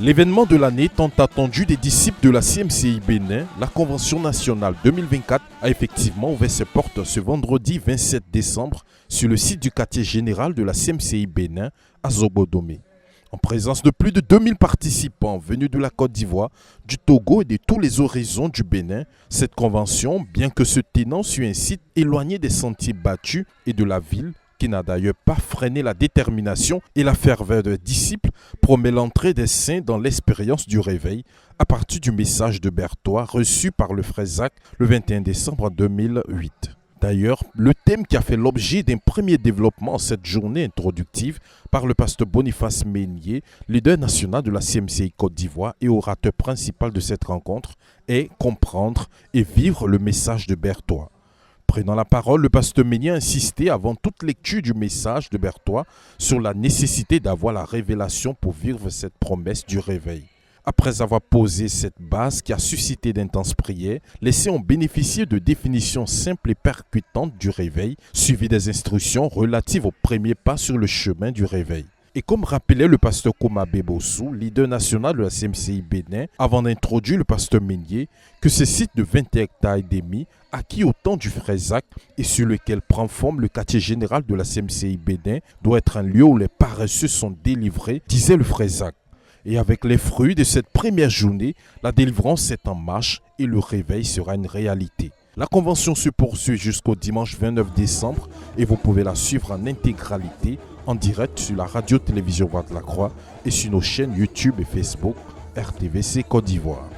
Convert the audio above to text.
L'événement de l'année tant attendu des disciples de la CMCI Bénin, la Convention nationale 2024, a effectivement ouvert ses portes ce vendredi 27 décembre sur le site du quartier général de la CMCI Bénin à Zobodomé. En présence de plus de 2000 participants venus de la Côte d'Ivoire, du Togo et de tous les horizons du Bénin, cette convention, bien que se tenant sur un site éloigné des sentiers battus et de la ville, qui n'a d'ailleurs pas freiné la détermination et la ferveur des disciples, promet l'entrée des saints dans l'expérience du réveil à partir du message de Berthois reçu par le frère Zach le 21 décembre 2008. D'ailleurs, le thème qui a fait l'objet d'un premier développement en cette journée introductive par le pasteur Boniface Meignier, leader national de la CMCI Côte d'Ivoire et orateur principal de cette rencontre, est comprendre et vivre le message de Berthois. Prenant la parole, le pasteur Meignier a insisté avant toute lecture du message de Berthois sur la nécessité d'avoir la révélation pour vivre cette promesse du réveil. Après avoir posé cette base qui a suscité d'intenses prières, les saints ont bénéficié de définitions simples et percutantes du réveil, suivies des instructions relatives aux premiers pas sur le chemin du réveil. Et comme rappelait le pasteur Komabe Bossou, leader national de la CMCI Bénin, avant d'introduire le pasteur Meignier, que ce site de 20 hectares et demi, acquis au temps du frère Zach et sur lequel prend forme le quartier général de la CMCI Bénin, doit être un lieu où les paresseux sont délivrés, disait le frère Zach. Et avec les fruits de cette première journée, la délivrance est en marche et le réveil sera une réalité. La convention se poursuit jusqu'au dimanche 29 décembre et vous pouvez la suivre en intégralité en direct sur la radio-télévision Voix de la Croix et sur nos chaînes YouTube et Facebook RTVC Côte d'Ivoire.